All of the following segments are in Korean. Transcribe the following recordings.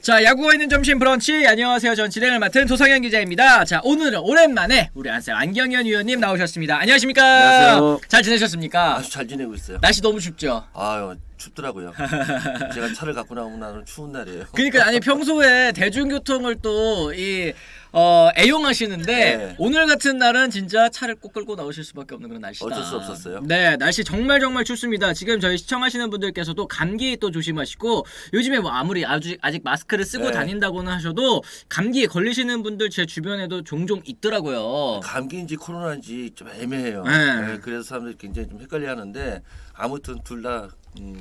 자, 야구가 있는 점심 브런치. 안녕하세요. 전 진행을 맡은 도상현 기자입니다. 자, 오늘은 오랜만에 우리 안쌤 안경현 위원님 나오셨습니다. 안녕하십니까? 안녕하세요. 잘 지내셨습니까? 아주 잘 지내고 있어요. 날씨 너무 춥죠? 아유 춥더라고요. 제가 차를 갖고 나오면 나는 추운 날이에요. 그러니까 아니 평소에 대중교통을 또 애용하시는데 네. 오늘 같은 날은 진짜 차를 꼭 끌고 나오실 수밖에 없는 그런 날씨다. 어쩔 수 없었어요. 네, 날씨 정말 춥습니다. 지금 저희 시청하시는 분들께서도 감기 또 조심하시고 요즘에 뭐 아무리 아직 마스크를 쓰고 네. 다닌다고는 하셔도 감기에 걸리시는 분들 제 주변에도 종종 있더라고요. 감기인지 코로나인지 좀 애매해요. 네. 네, 그래서 사람들이 굉장히 좀 헷갈려하는데 아무튼 둘 다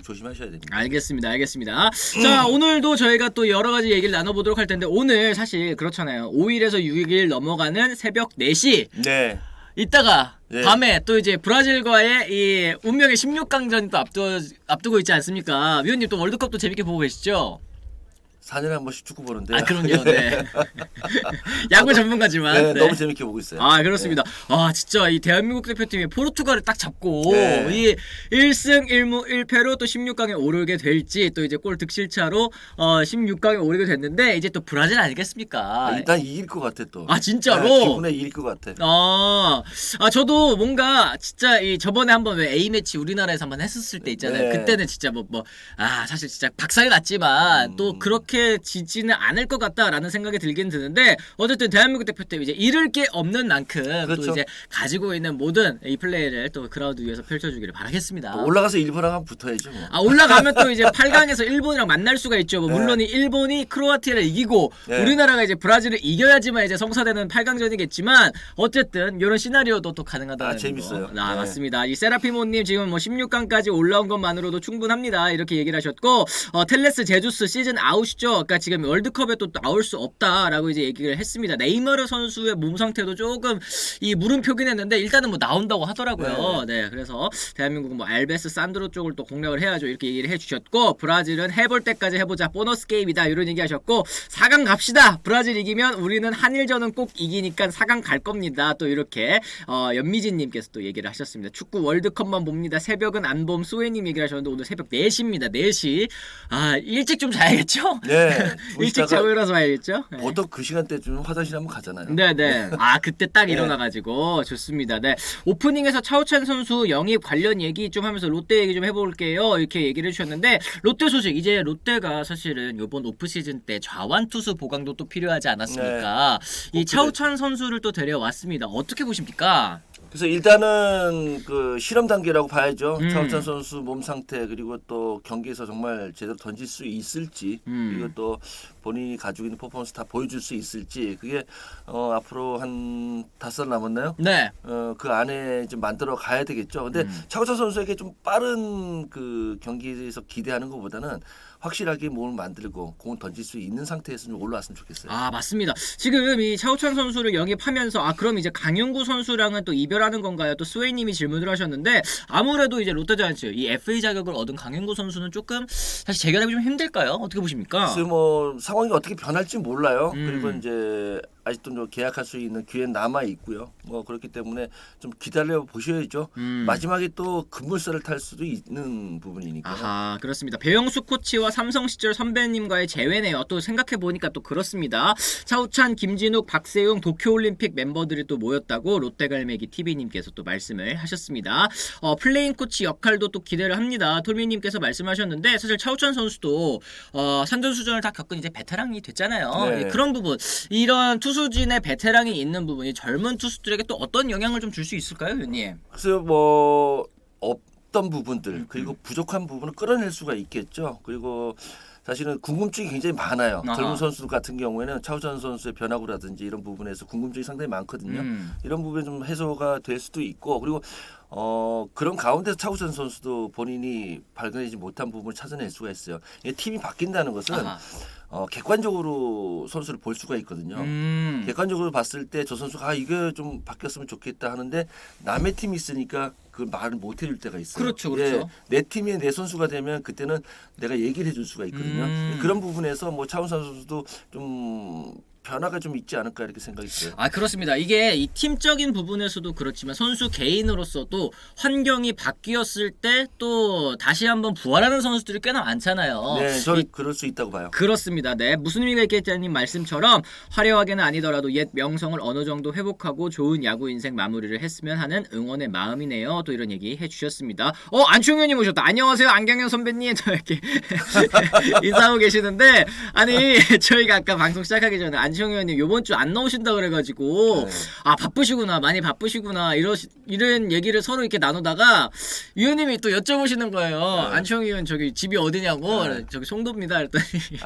조심하셔야 됩니다. 알겠습니다. 자, 오늘도 저희가 또 여러 가지 얘기를 나눠보도록 할 텐데 오늘 사실 그렇잖아요. 5일에서 6일 넘어가는 새벽 4시 네. 이따가 네. 밤에 또 이제 브라질과의 이 운명의 16강전이 또 앞두고 있지 않습니까? 위원님 또 월드컵도 재밌게 보고 계시죠? 4년에 한 번씩 축구 보는데. 아, 그럼요. 네. 야구 전문가지만. 네, 네. 너무 재밌게 보고 있어요. 아, 그렇습니다. 아, 진짜 이 대한민국 대표팀이 포르투갈을 딱 잡고 네. 이 1승 1무 1패로 또 16강에 오르게 될지 또 이제 골 득실차로 16강에 오르게 됐는데 이제 또 브라질 아니겠습니까? 일단 이길 것 같아 또. 아, 진짜로? 네, 기분에 이길 것 같아. 저도 뭔가 진짜 이 저번에 한번 왜 A매치 우리나라에서 한번 했었을 때 있잖아요. 네. 그때는 진짜 사실 진짜 박살이 났지만 또 그렇게 지지는 않을 것 같다라는 생각이 들긴 드는데 어쨌든 대한민국 대표팀 이제 잃을 게 없는 만큼 그렇죠. 또 이제 가지고 있는 모든 이 플레이를 또 그라운드 위에서 펼쳐주기를 바라겠습니다. 올라가서 일본하고 한번 붙어야죠. 뭐. 올라가면 또 이제 8강에서 일본이랑 만날 수가 있죠. 네. 물론 일본이 크로아티아를 이기고 네. 우리나라가 이제 브라질을 이겨야지만 이제 성사되는 8강전이겠지만 어쨌든 이런 시나리오도 또 가능하다는 재밌어요. 거. 네. 맞습니다. 이 세라피모님 지금 뭐 16강까지 올라온 것만으로도 충분합니다. 이렇게 얘기를 하셨고 텔레스 제주스 시즌 아웃이죠. 그러니까 지금 월드컵에 또 나올 수 없다라고 이제 얘기를 했습니다. 네이마르 선수의 몸 상태도 조금 이 물음표긴 했는데 일단은 뭐 나온다고 하더라고요. 네, 그래서 대한민국은 뭐 알베스 산드로 쪽을 또 공략을 해야죠. 이렇게 얘기를 해주셨고 브라질은 해볼 때까지 해보자 보너스 게임이다 이런 얘기하셨고 4강 갑시다. 브라질 이기면 우리는 한일전은 꼭 이기니까 4강 갈 겁니다. 또 이렇게 연미진님께서 또 얘기를 하셨습니다. 축구 월드컵만 봅니다. 새벽은 안 봄 소혜님 얘기를 하셨는데 오늘 새벽 4시입니다. 4시. 일찍 좀 자야겠죠? 네. 일찍 자고 일어나서 봐야겠죠? 네. 보통 그 시간대쯤 화장실 한번 가잖아요. 네네. 그때 딱 일어나가지고 좋습니다. 네. 오프닝에서 차우찬 선수 영입 관련 얘기 좀 하면서 롯데 얘기 좀 해볼게요. 이렇게 얘기를 해주셨는데 롯데 소식 이제 롯데가 사실은 이번 오프 시즌 때 좌완 투수 보강도 또 필요하지 않았습니까? 이 차우찬 선수를 또 데려왔습니다. 어떻게 보십니까? 그래서 일단은 그 실험 단계라고 봐야죠. 차우찬 선수 몸 상태 그리고 또 경기에서 정말 제대로 던질 수 있을지 그리고 또 본인이 가지고 있는 퍼포먼스 다 보여줄 수 있을지 그게 앞으로 한 5살 남았나요? 네. 그 안에 좀 만들어 가야 되겠죠. 근데 차우찬 선수에게 좀 빠른 그 경기에서 기대하는 것보다는 확실하게 몸을 만들고 공을 던질 수 있는 상태에서 좀 올라왔으면 좋겠어요. 맞습니다. 지금 이 차우찬 선수를 영입하면서 그럼 이제 강윤구 선수랑은 또 이별하는 건가요? 또 스웨이님이 질문을 하셨는데 아무래도 이제 롯데자이언츠 이 FA 자격을 얻은 강윤구 선수는 조금 사실 재결합이 좀 힘들까요? 어떻게 보십니까? 그래서 뭐 상황이 어떻게 변할지 몰라요. 그리고 이제 아직도 좀 계약할 수 있는 기회는 남아 있고요. 뭐 그렇기 때문에 좀 기다려 보셔야죠. 마지막에 또 급물살을 탈 수도 있는 부분이니까요. 그렇습니다. 배영수 코치와 삼성 시절 선배님과의 재회네요. 또 생각해 보니까 또 그렇습니다. 차우찬, 김진욱, 박세웅 도쿄올림픽 멤버들이 또 모였다고 롯데갈매기 TV님께서 또 말씀을 하셨습니다. 플레인 코치 역할도 또 기대를 합니다. 톨미님께서 말씀하셨는데 사실 차우찬 선수도 산전수전을 다 겪은 이제 베테랑이 됐잖아요. 네. 그런 부분, 이런 투수진의 베테랑이 있는 부분이 젊은 투수들에게 또 어떤 영향을 좀 줄 수 있을까요, 위원님? 그래서 뭐 없던 부분들 그리고 부족한 부분을 끌어낼 수가 있겠죠. 그리고 사실은 궁금증이 굉장히 많아요. 젊은 선수 같은 경우에는 차우찬 선수의 변화구라든지 이런 부분에서 궁금증이 상당히 많거든요. 이런 부분이 좀 해소가 될 수도 있고 그리고 그런 가운데서 차우찬 선수도 본인이 발견하지 못한 부분을 찾아낼 수가 있어요. 이게 팀이 바뀐다는 것은 객관적으로 선수를 볼 수가 있거든요. 객관적으로 봤을 때 저 선수가 이게 좀 바뀌었으면 좋겠다 하는데 남의 팀이 있으니까 그걸 말을 못 해줄 때가 있어요. 그렇죠. 내 팀이 내 선수가 되면 그때는 내가 얘기를 해줄 수가 있거든요. 그런 부분에서 뭐 차우찬 선수도 좀 변화가 좀 있지 않을까 이렇게 생각이 들어요. 아 그렇습니다. 이게 이 팀적인 부분에서도 그렇지만 선수 개인으로서도 환경이 바뀌었을 때 또 다시 한번 부활하는 선수들이 꽤나 많잖아요. 네, 저는 그럴 수 있다고 봐요. 그렇습니다. 네, 무슨 의미가 있겠다님 말씀처럼 화려하게는 아니더라도 옛 명성을 어느 정도 회복하고 좋은 야구 인생 마무리를 했으면 하는 응원의 마음이네요. 또 이런 얘기 해주셨습니다. 안충현님 오셨다. 안녕하세요, 안경현 선배님. 저 이렇게 인사하고 계시는데 아니 저희가 아까 방송 시작하기 전에 안충현님 요번 주 안 나오신다 그래가지고 네. 아 바쁘시구나, 많이 바쁘시구나 이런 얘기를 서로 이렇게 나누다가 위원님이 또 여쭤보시는 거예요. 네. 안충현 위원 저기 집이 어디냐고. 네. 저기 송도입니다. 그랬더니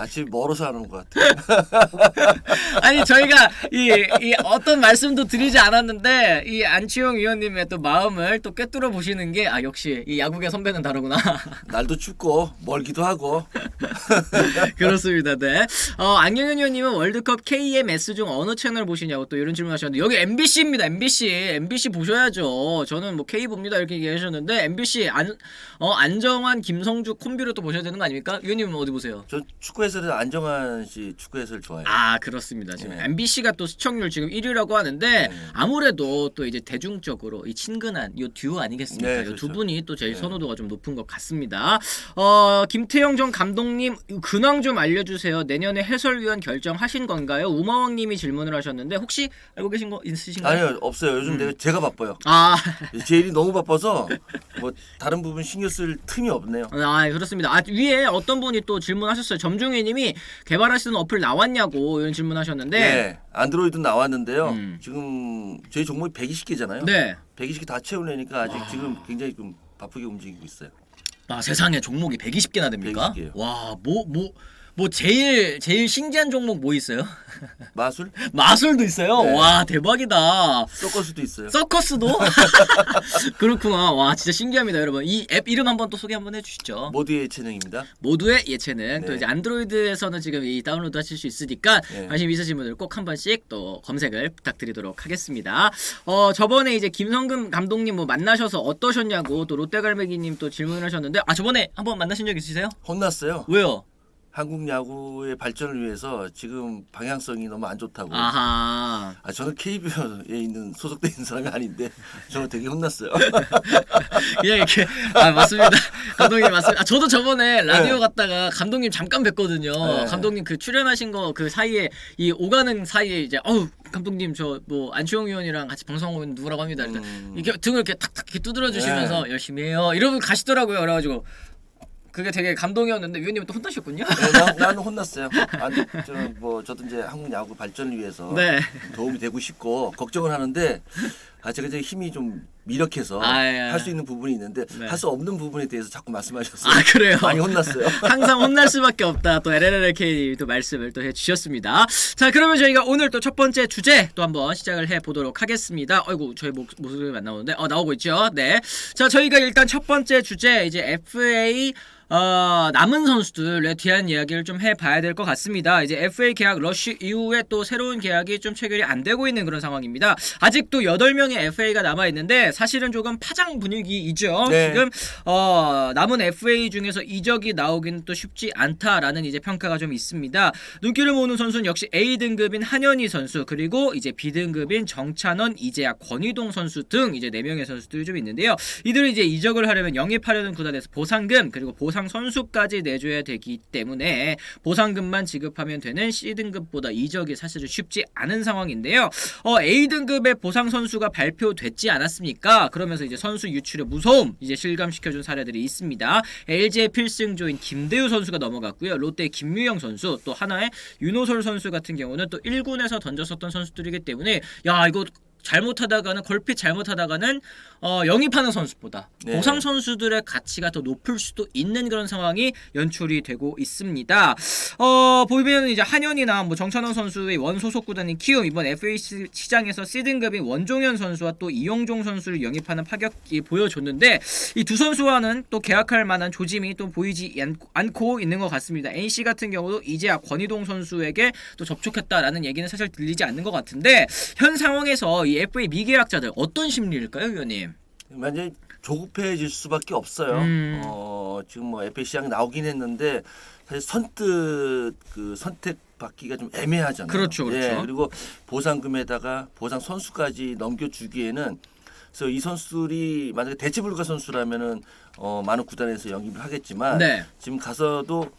집이 멀어서 하는 것 같아요. 아니 저희가 이 어떤 말씀도 드리지 않았는데 이 안치홍 위원님의 또 마음을 또 꿰뚫어 보시는 게 역시 이 야구계 선배는 다르구나. 날도 춥고 멀기도 하고. 그렇습니다. 네. 안경현 위원님은 월드컵 KMS 중 어느 채널 보시냐고 또 이런 질문하셨는데 여기 MBC입니다. MBC 보셔야죠. 저는 뭐 K 봅니다 이렇게 얘기하셨는데 MBC 안정환 김성주 콤비로 또 보셔야 되는 거 아닙니까? 위원님은 어디 보세요? 저 축구 해설은 안정환 씨 축구 해설 좋아해요. 아 그렇습니다. 지금 네. MBC가 또 시청률 지금 1위라고 하는데 아무래도 또 이제 대중적으로 이 친근한 요 듀오 아니겠습니까? 네, 요 그렇죠. 두 분이 또 제일 네. 선호도가 좀 높은 것 같습니다. 김태형 전 감독님 근황 좀 알려주세요. 내년에 해설위원 결정하신 건가요? 우마왕님이 질문을 하셨는데 혹시 알고 계신 거 있으신가요? 아니요, 없어요. 요즘 제가 바빠요. 아, 제 일이 너무 바빠서 뭐 다른 부분 신경 쓸 틈이 없네요. 그렇습니다. 위에 어떤 분이 또 질문하셨어요. 점중이님이 개발하시는 어플 나왔냐고 이런 질문하셨는데 네, 안드로이드 나왔는데요. 음. 지금 저희 종목이 120개잖아요. 네. 120개 다 채우려니까 아직 지금 굉장히 좀 바쁘게 움직이고 있어요. 세상에 종목이 120개나 됩니까? 120 개요. 와, 뭐 제일 신기한 종목 뭐 있어요? 마술? 마술도 있어요. 네. 와, 대박이다. 서커스도 있어요. 서커스도? 그렇구나. 와, 진짜 신기합니다, 여러분. 이 앱 이름 한번 또 소개 한번 해주시죠. 모두의 재능입니다. 모두의 예체능. 네. 또 이제 안드로이드에서는 지금 이 다운로드 하실 수 있으니까 네. 관심 있으신 분들 꼭 한 번씩 또 검색을 부탁드리도록 하겠습니다. 저번에 이제 김성금 감독님 뭐 만나셔서 어떠셨냐고 또 롯데갈매기님 또 질문을 하셨는데 저번에 한번 만나신 적 있으세요? 혼났어요. 왜요? 한국 야구의 발전을 위해서 지금 방향성이 너무 안 좋다고. 아하. 저는 KBO에 있는 소속돼 있는 사람이 아닌데 저는 되게 혼났어요. 그냥 이렇게 맞습니다. 감독님 맞습니다. 저도 저번에 라디오 네. 갔다가 감독님 잠깐 뵀거든요. 네. 감독님 그 출연하신 거 그 사이에 이 오가는 사이에 이제 감독님 저 뭐 안치홍 의원이랑 같이 방송하고 누구라고 합니다. 이렇게 등을 이렇게 탁탁 이렇게 두드려 주시면서 네. 열심히 해요. 이러고 가시더라고요. 그래가지고 그게 되게 감동이었는데 위원님은 또 혼나셨군요. 네, 나는 혼났어요. 저도 이제 한국 야구 발전을 위해서 네. 도움이 되고 싶고 걱정을 하는데 제가 이제 힘이 좀 미력해서 예. 할 수 있는 부분이 있는데 네. 할 수 없는 부분에 대해서 자꾸 말씀하셨어요. 그래요? 많이 혼났어요. 항상 혼날 수밖에 없다. 또 LLLK 또 말씀을 또 해주셨습니다. 자, 그러면 저희가 오늘 또 첫 번째 주제 또 한번 시작을 해보도록 하겠습니다. 아이고, 저희 목소리가 안 나오는데 나오고 있죠. 네. 자, 저희가 일단 첫 번째 주제 이제 FA 남은 선수들에 대한 이야기를 좀 해봐야 될 것 같습니다. 이제 FA 계약 러쉬 이후에 또 새로운 계약이 좀 체결이 안 되고 있는 그런 상황입니다. 아직도 8명의 FA가 남아있는데 사실은 조금 파장 분위기이죠. 네. 지금 남은 FA 중에서 이적이 나오기는 또 쉽지 않다라는 이제 평가가 좀 있습니다. 눈길을 모으는 선수는 역시 A등급인 한현희 선수 그리고 이제 B등급인 정찬원, 이재학, 권희동 선수 등 이제 4명의 선수들이 좀 있는데요. 이들이 이제 이적을 하려면 영입하려는 구단에서 보상금 그리고 보상 선수까지 내줘야 되기 때문에 보상금만 지급하면 되는 C등급보다 이적이 사실은 쉽지 않은 상황인데요. A등급의 보상 선수가 발표됐지 않았습니까? 그러면서 이제 선수 유출의 무서움 이제 실감시켜준 사례들이 있습니다. LG의 필승조인 김대우 선수가 넘어갔고요. 롯데의 김유영 선수 또 하나의 윤호솔 선수 같은 경우는 또 1군에서 던졌었던 선수들이기 때문에 이거 잘못하다가는 걸핏 잘못하다가는 영입하는 선수보다 네. 보상 선수들의 가치가 더 높을 수도 있는 그런 상황이 연출이 되고 있습니다. 보면 이제 한현이나 뭐 정찬원 선수의 원 소속 구단인 키움 이번 FA 시장에서 C등급인 원종현 선수와 또 이용종 선수를 영입하는 파격이 보여줬는데 이 두 선수와는 또 계약할 만한 조짐이 또 보이지 않고 있는 것 같습니다. NC 같은 경우도 이제야 권희동 선수에게 또 접촉했다라는 얘기는 사실 들리지 않는 것 같은데 현 상황에서 이 FA 미계약자들 어떤 심리일까요, 위원님? 만약에 조급해질 수밖에 없어요. 지금 뭐 FA 시장이 나오긴 했는데 사실 선뜻 그 선택받기가 좀 애매하잖아요. 그렇죠, 그렇죠. 예, 그리고 보상금에다가 보상 선수까지 넘겨주기에는 그래서 이 선수들이 만약에 대체 불가 선수라면은 많은 구단에서 영입을 하겠지만 네. 지금 가서도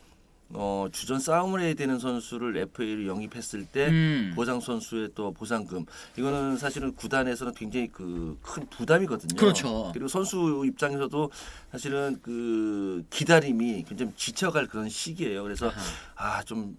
주전 싸움을 해야 되는 선수를 FA로 영입했을 때 보상 선수의 또 보상금 이거는 사실은 구단에서는 굉장히 그 큰 부담이거든요. 그렇죠. 그리고 선수 입장에서도 사실은 그 기다림이 굉장히 지쳐갈 그런 시기예요. 그래서 좀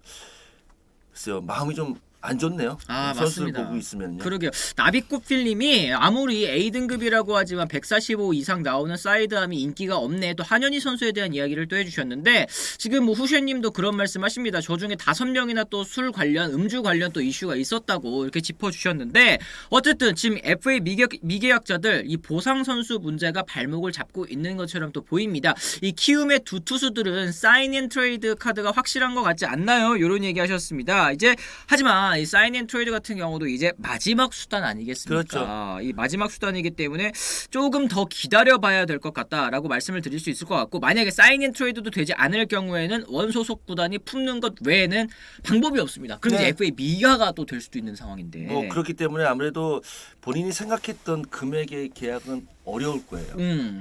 글쎄요 마음이 좀 안 좋네요. 선수를 맞습니다. 보고 있으면요. 그러게요. 나비꽃필님이 아무리 A등급이라고 하지만 145 이상 나오는 사이드암이 인기가 없네. 또 한현희 선수에 대한 이야기를 또 해주셨는데 지금 뭐 후셰님도 그런 말씀하십니다. 저 중에 5명이나 또 술 관련, 음주 관련 또 이슈가 있었다고 이렇게 짚어주셨는데 어쨌든 지금 FA 미계약자들 이 보상 선수 문제가 발목을 잡고 있는 것처럼 또 보입니다. 이 키움의 두 투수들은 사인 앤 트레이드 카드가 확실한 것 같지 않나요? 이런 얘기하셨습니다. 이제 하지만 이 사인 앤 트레이드 같은 경우도 이제 마지막 수단 아니겠습니까? 그렇죠. 이 마지막 수단이기 때문에 조금 더 기다려봐야 될 것 같다라고 말씀을 드릴 수 있을 것 같고 만약에 사인 앤 트레이드도 되지 않을 경우에는 원소속 구단이 품는 것 외에는 방법이 없습니다. 그럼 이제 FA 미가가 또 될 수도 있는 상황인데. 뭐 그렇기 때문에 아무래도 본인이 생각했던 금액의 계약은 어려울 거예요.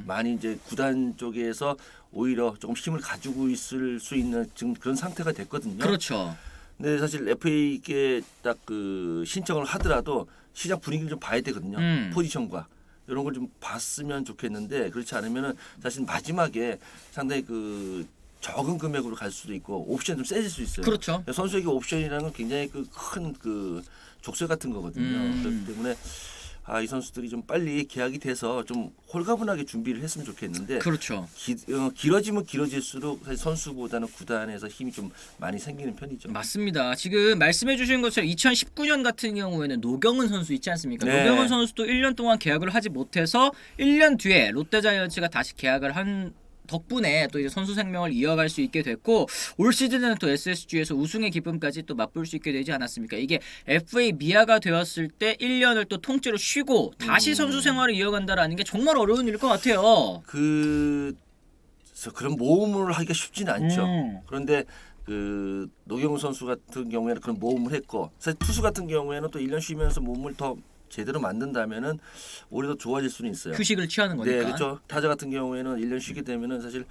많이 이제 구단 쪽에서 오히려 조금 힘을 가지고 있을 수 있는 지금 그런 상태가 됐거든요. 그렇죠. 근데 사실 FA에 딱 그 신청을 하더라도 시장 분위기를 좀 봐야 되거든요. 포지션과 이런 걸 좀 봤으면 좋겠는데 그렇지 않으면은 사실 마지막에 상당히 그 적은 금액으로 갈 수도 있고 옵션 좀 세질 수 있어요. 그렇죠. 선수에게 옵션이라는 건 굉장히 그 큰 그 족쇄 같은 거거든요. 그렇기 때문에 이 선수들이 좀 빨리 계약이 돼서 좀 홀가분하게 준비를 했으면 좋겠는데 그렇죠. 길어지면 길어질수록 사실 선수보다는 구단에서 힘이 좀 많이 생기는 편이죠. 맞습니다. 지금 말씀해 주신 것처럼 2019년 같은 경우에는 노경은 선수 있지 않습니까? 네. 노경은 선수도 1년 동안 계약을 하지 못해서 1년 뒤에 롯데자이언츠가 다시 계약을 한 덕분에 또 이제 선수 생명을 이어갈 수 있게 됐고 올 시즌에는 또 SSG에서 우승의 기쁨까지 또 맛볼 수 있게 되지 않았습니까? 이게 FA 미아가 되었을 때 1년을 또 통째로 쉬고 다시 선수 생활을 이어간다라는 게 정말 어려운 일일 것 같아요. 그런 모험을 하기가 쉽지는 않죠. 그런데 그 노경우 선수 같은 경우에는 그런 모험을 했고 사실 투수 같은 경우에는 또 1년 쉬면서 몸을 더 제대로 만든다면은 오히려 더 좋아질 수는 있어요. 휴식을 취하는 거니까. 네, 그렇죠. 타자 같은 경우에는 1년 쉬게 되면은 사실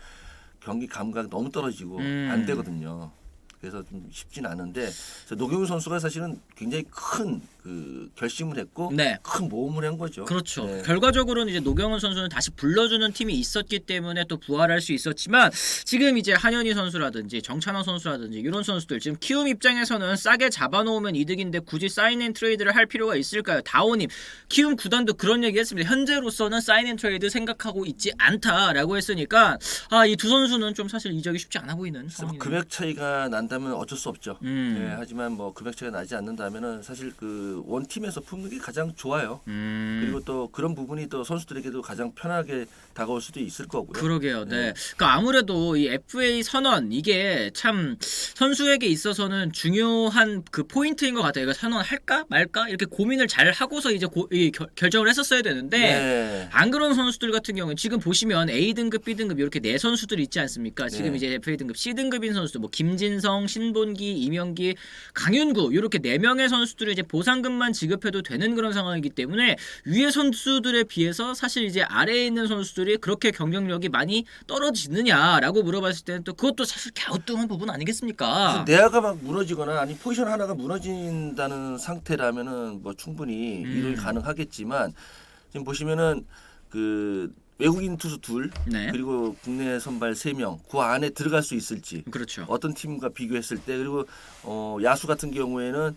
경기 감각이 너무 떨어지고 안 되거든요. 그래서 좀 쉽진 않은데 노경우 선수가 사실은 굉장히 큰 그 결심을 했고 네. 큰 모험을 한 거죠. 그렇죠. 네. 결과적으로는 이제 노경은 선수는 다시 불러주는 팀이 있었기 때문에 또 부활할 수 있었지만 지금 이제 한현희 선수라든지 정찬호 선수라든지 이런 선수들 지금 키움 입장에서는 싸게 잡아놓으면 이득인데 굳이 사인 앤 트레이드를 할 필요가 있을까요? 다오님 키움 구단도 그런 얘기했습니다. 현재로서는 사인 앤 트레이드 생각하고 있지 않다라고 했으니까 이 두 선수는 좀 사실 이적이 쉽지 않아 보이는 상황이네요. 금액 차이가 난다면 어쩔 수 없죠. 네, 하지만 뭐 금액 차이가 나지 않는다면은 사실 그 원팀에서 품는 게 가장 좋아요. 그리고 또 그런 부분이 또 선수들에게도 가장 편하게 다가올 수도 있을 거고요. 그러게요. 네. 그러니까 아무래도 이 FA 선언 이게 참 선수에게 있어서는 중요한 그 포인트인 것 같아요. 이거 선언할까 말까 이렇게 고민을 잘 하고서 이제 결정을 했었어야 되는데 네. 안 그런 선수들 같은 경우는 지금 보시면 A 등급, B 등급 이렇게 네 선수들이 있지 않습니까? 지금 네. 이제 FA 등급 C 등급인 선수들 뭐 김진성, 신본기, 이명기, 강윤구 이렇게 네 명의 선수들을 이제 보상금만 지급해도 되는 그런 상황이기 때문에 위의 선수들에 비해서 사실 이제 아래에 있는 선수들이 그렇게 경쟁력이 많이 떨어지느냐라고 물어봤을 때는 또 그것도 사실 갸우뚱한 부분 아니겠습니까? 내야가 막 무너지거나 아니 포지션 하나가 무너진다는 상태라면은 뭐 충분히 이동이 가능하겠지만 지금 보시면은 그 외국인 투수 둘 네. 그리고 국내 선발 3명 그 안에 들어갈 수 있을지 그렇죠. 어떤 팀과 비교했을 때 그리고 야수 같은 경우에는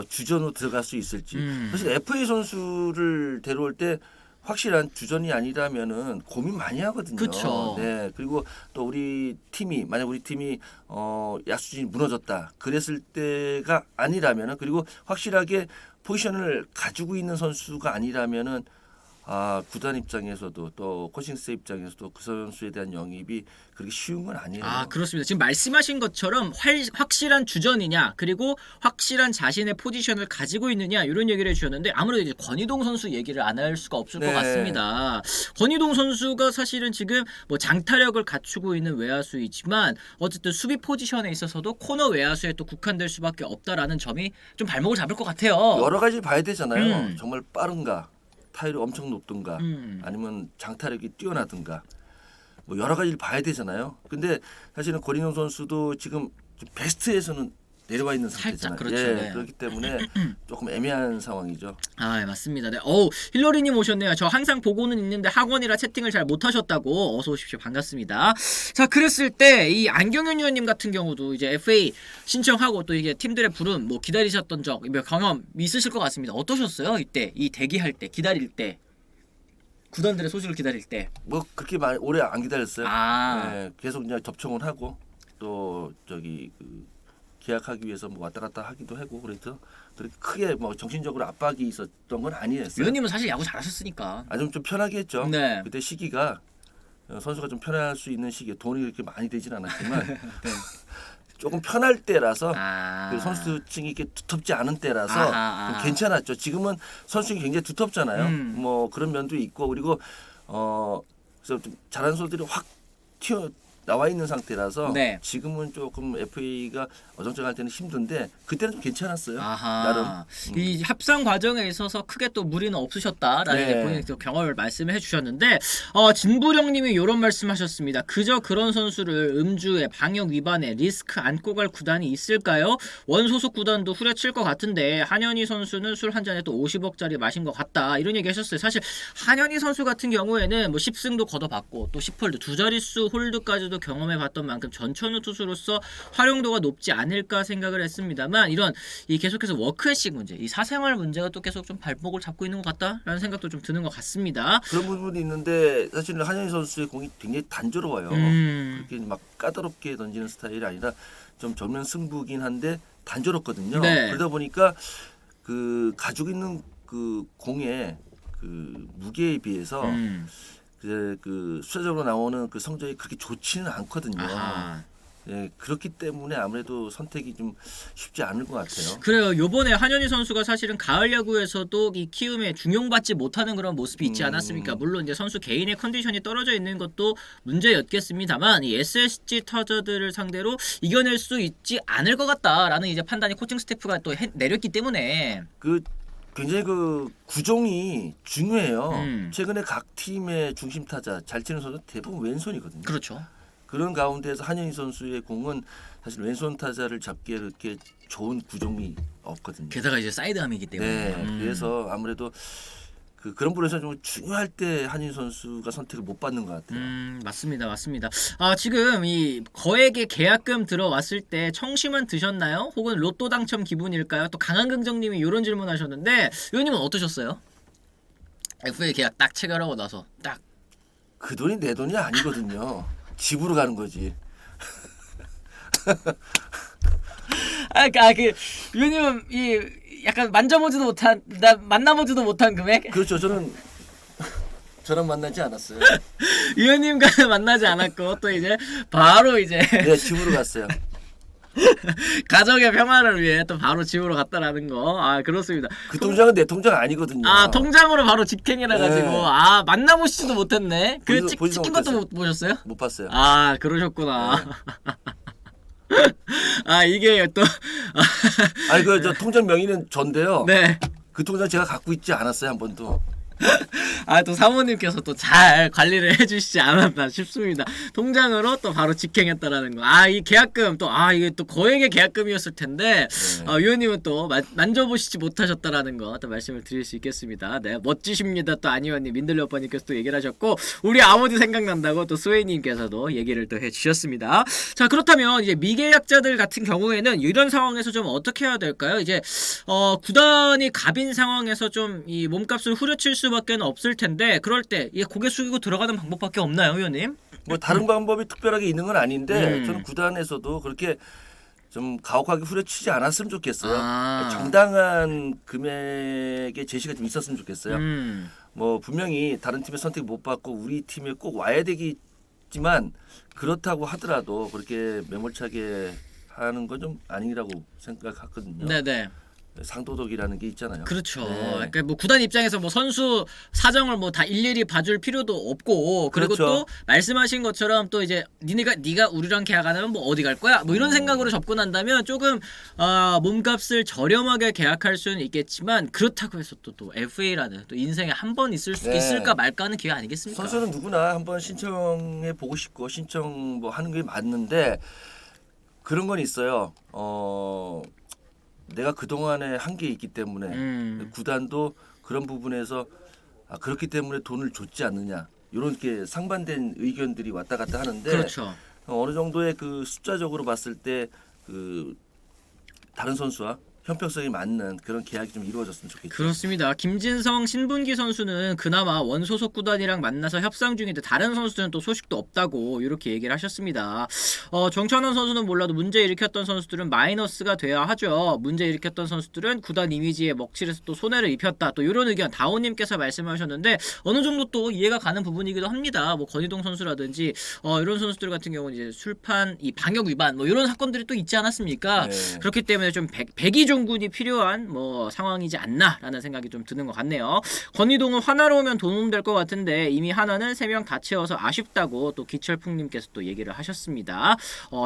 주전으로 들어갈 수 있을지 사실 FA 선수를 데려올 때 확실한 주전이 아니라면은 고민 많이 하거든요. 그쵸. 네. 그리고 또 우리 팀이 만약 우리 팀이 야수진이 무너졌다. 그랬을 때가 아니라면은 그리고 확실하게 포지션을 가지고 있는 선수가 아니라면은 구단 입장에서도 또 코칭 스태프 입장에서도 그 선수에 대한 영입이 그렇게 쉬운 건 아니에요. 그렇습니다. 지금 말씀하신 것처럼 확실한 주전이냐 그리고 확실한 자신의 포지션을 가지고 있느냐 이런 얘기를 해주셨는데 아무래도 이제 권희동 선수 얘기를 안 할 수가 없을 것 같습니다. 권희동 선수가 사실은 지금 뭐 장타력을 갖추고 있는 외야수이지만 어쨌든 수비 포지션에 있어서도 코너 외야수에 또 국한될 수밖에 없다라는 점이 좀 발목을 잡을 것 같아요. 여러 가지 봐야 되잖아요. 정말 빠른가, 타율이 엄청 높든가, 아니면 장타력이 뛰어나든가, 뭐 여러 가지를 봐야 되잖아요. 근데 사실은 권인용 선수도 지금 베스트에서는 내려와 있는 상태잖아요. 살짝 그렇죠. 네. 그렇기 때문에 조금 애매한 상황이죠. 맞습니다. 네. 힐러리님 오셨네요. 저 항상 보고는 있는데 학원이라 채팅을 잘 못하셨다고. 어서 오십시오. 반갑습니다. 자, 그랬을 때 이 안경현 위원님 같은 경우도 이제 FA 신청하고 또 이게 팀들의 부름 뭐 기다리셨던 적 경험 있으실 것 같습니다. 어떠셨어요? 이때 이 대기할 때 기다릴 때 구단들의 소식을 기다릴 때. 뭐 그렇게 오래 안 기다렸어요. 네, 계속 그냥 접촉을 하고 또 계약하기 위해서 뭐 왔다 갔다 하기도 하고 그래서 그렇게 크게 뭐 정신적으로 압박이 있었던 건 아니었어요. 위원님은 사실 야구 잘하셨으니까. 좀 편하게 했죠. 네. 그때 시기가 선수가 좀 편할 수 있는 시기에 돈이 그렇게 많이 되진 않았지만 네. 조금 편할 때라서 그 선수층이 이렇게 두텁지 않은 때라서 좀 괜찮았죠. 지금은 선수층이 굉장히 두텁잖아요. 뭐 그런 면도 있고 그리고 그래서 좀 잘하는 선수들이 확 튀어 나와 있는 상태라서 네. 지금은 조금 FA가 어정쩡할 때는 힘든데 그때는 좀 괜찮았어요. 나름. 이 협상 과정에 있어서 크게 또 무리는 없으셨다라는 네. 본인의 또 경험을 말씀해 주셨는데 진부령님이 이런 말씀하셨습니다. 그저 그런 선수를 음주에 방역 위반에 리스크 안고 갈 구단이 있을까요? 원 소속 구단도 후려칠 것 같은데 한현희 선수는 술 한 잔에 또 50억짜리 마신 것 같다 이런 얘기 하셨어요. 사실 한현희 선수 같은 경우에는 뭐 10승도 걷어봤고 또 10홀드 두 자릿수 홀드까지도 경험해봤던 만큼 전천후 투수로서 활용도가 높지 않을까 생각을 했습니다만 이런 이 계속해서 워크애식 문제, 이 사생활 문제가 또 계속 좀 발목을 잡고 있는 것 같다라는 생각도 좀 드는 것 같습니다. 그런 부분이 있는데 사실은 한현희 선수의 공이 굉장히 단조로워요. 그렇게 막 까다롭게 던지는 스타일이 아니라 좀 정면 승부긴 한데 단조롭거든요. 네. 그러다 보니까 그 가지고 있는 그 공의 그 무게에 비해서 그 수차적으로 나오는 그 성적이 그렇게 좋지는 않거든요. 예, 그렇기 때문에 아무래도 선택이 좀 쉽지 않을 것 같아요. 그래요. 요번에 한현희 선수가 사실은 가을 야구에서도 이 키움에 중용받지 못하는 그런 모습이 있지 않았습니까? 물론 이제 선수 개인의 컨디션이 떨어져 있는 것도 문제였겠습니다만 이 SSG 타자들을 상대로 이겨낼 수 있지 않을 것 같다라는 이제 판단이 코칭 스태프가 또 내렸기 때문에 굉장히 그 구종이 중요해요. 최근에 각 팀의 중심 타자 잘 치는 선수 대부분 왼손이거든요. 그렇죠. 그런 가운데서 한현희 선수의 공은 사실 왼손 타자를 잡기에 그렇게 좋은 구종이 없거든요. 게다가 이제 사이드암이기 때문에. 네, 그래서 아무래도 그런 부분에서 좀 중요할 때 한현희 선수가 선택을 못 받는 것 같아요. 맞습니다. 지금 이 거액의 계약금 들어왔을 때 청심환 드셨나요? 혹은 로또 당첨 기분일까요? 또 강한긍정님이 이런 질문하셨는데 의원님은 어떠셨어요? FA 계약 딱 체결하고 나서 딱. 그 돈이 내 돈이 아니거든요. 집으로 가는 거지. 의원님은 이 약간 만나보지도 못한 금액? 그렇죠. 저랑 만나지 않았어요. 의원님과는 만나지 않았고 또 이제 바로 이제 네, 집으로 갔어요. 가정의 평화를 위해 또 바로 집으로 갔다라는 거. 그렇습니다. 그 통장은 내 통장 아니거든요. 통장으로 바로 직행이라 가지고 네. 만나보시지도 못했네. 그 찍힌 것도 못 보셨어요? 못 봤어요. 그러셨구나. 네. 이게 또 아니 저 통장 명의는 전데요. 네. 그 통장 제가 갖고 있지 않았어요, 한 번도. 또 사모님께서 또 잘 관리를 해주시지 않았나 싶습니다. 통장으로 또 바로 직행했다라는 거. 이 계약금 또 이게 또 거액의 계약금이었을 텐데 위원님은 또 만져보시지 못하셨다라는 거 또 말씀을 드릴 수 있겠습니다. 네, 멋지십니다. 또 안의원님, 민들레 오빠님께서 또 얘기를 하셨고 우리 아버지 생각난다고 또 스웨이님께서도 얘기를 또 해주셨습니다. 자, 그렇다면 이제 미계약자들 같은 경우에는 이런 상황에서 좀 어떻게 해야 될까요? 이제 구단이 갑인 상황에서 좀 이 몸값을 후려칠 수밖에 없을 텐데 그럴 때 이게 고개 숙이고 들어가는 방법밖에 없나요, 위원님? 뭐 다른 방법이 특별하게 있는 건 아닌데 저는 구단에서도 그렇게 좀 가혹하게 후려치지 않았으면 좋겠어요. 정당한 금액의 제시가 좀 있었으면 좋겠어요. 뭐 분명히 다른 팀의 선택 못 받고 우리 팀에 꼭 와야 되겠지만 그렇다고 하더라도 그렇게 매몰차게 하는 건 좀 아니라고 생각하거든요. 네네. 상도덕이라는 게 있잖아요. 그렇죠. 네. 그러니까 뭐 구단 입장에서 뭐 선수 사정을 뭐 다 일일이 봐줄 필요도 없고 그리고 그렇죠. 또 말씀하신 것처럼 또 이제 네가 우리랑 계약 안 하면 뭐 어디 갈 거야? 뭐 이런 생각으로 접근한다면 조금 몸값을 저렴하게 계약할 수는 있겠지만 그렇다고 해서 또 FA라는 또 인생에 한 번 네. 있을까 말까 하는 기회 아니겠습니까? 선수는 누구나 한번 신청해 보고 싶고 신청 뭐 하는 게 맞는데 그런 건 있어요. 내가 그동안에 한 게 있기 때문에 구단도 그런 부분에서 그렇기 때문에 돈을 줬지 않느냐 이런 게 상반된 의견들이 왔다 갔다 하는데 그렇죠. 어느 정도의 그 숫자적으로 봤을 때 그 다른 선수와 형평성이 맞는 그런 계약이 좀 이루어졌으면 좋겠죠. 그렇습니다. 김진성 신분기 선수는 그나마 원소속 구단이랑 만나서 협상 중인데 다른 선수들은 또 소식도 없다고 이렇게 얘기를 하셨습니다. 정찬원 선수는 몰라도 문제 일으켰던 선수들은 마이너스가 돼야 하죠. 문제 일으켰던 선수들은 구단 이미지에 먹칠해서 또 손해를 입혔다. 또 이런 의견 다오님께서 말씀하셨는데 어느 정도 또 이해가 가는 부분이기도 합니다. 뭐 건희동 선수라든지 이런 선수들 같은 경우는 이제 술판 이 방역 위반 뭐 이런 사건들이 또 있지 않았습니까? 네. 그렇기 때문에 좀 백의종군이 필요한 뭐 상황이지 않나라는 생각이 좀 드는 것 같네요. 권희동은 하나로 오면 도움 될 것 같은데 이미 하나는 3명 다 채워서 아쉽다고 또 기철풍님께서 또 얘기를 하셨습니다.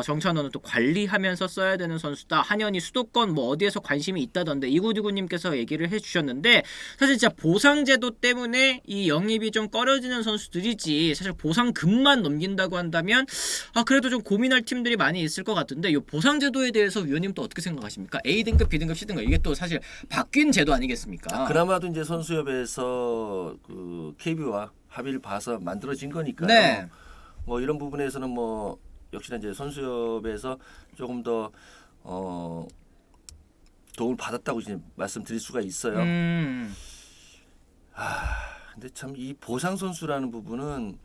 정찬원은 또 관리하면서 써야 되는 선수다. 한현희 수도권 뭐 어디에서 관심이 있다던데 이구디구님께서 얘기를 해주셨는데 사실 진짜 보상제도 때문에 이 영입이 좀 꺼려지는 선수들이지 사실 보상금만 넘긴다고 한다면 그래도 좀 고민할 팀들이 많이 있을 것 같은데 이 보상제도에 대해서 위원님 또 어떻게 생각하십니까? A등급, B등급, C등급 이게 또 사실 바뀐 제도 아니겠습니까? 그나마도 이제 선수협에서 그 KB와 합의를 봐서 만들어진 거니까요. 네. 뭐 이런 부분에서는 뭐 역시나 이제 선수협에서 조금 더 도움을 받았다고 이제 말씀드릴 수가 있어요. 근데 참 이 보상 선수라는 부분은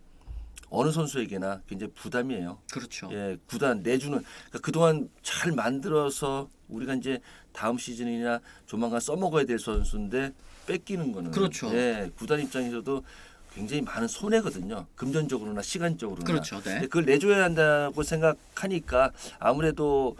어느 선수에게나 굉장히 부담이에요. 그렇죠. 예, 구단 내주는 그러니까 그동안 잘 만들어서 우리가 이제 다음 시즌이나 조만간 써먹어야 될 선수인데 뺏기는 거는 그렇죠. 예, 구단 입장에서도 굉장히 많은 손해거든요. 금전적으로나 시간적으로나. 그렇죠. 네. 근데 그걸 내줘야 한다고 생각하니까 아무래도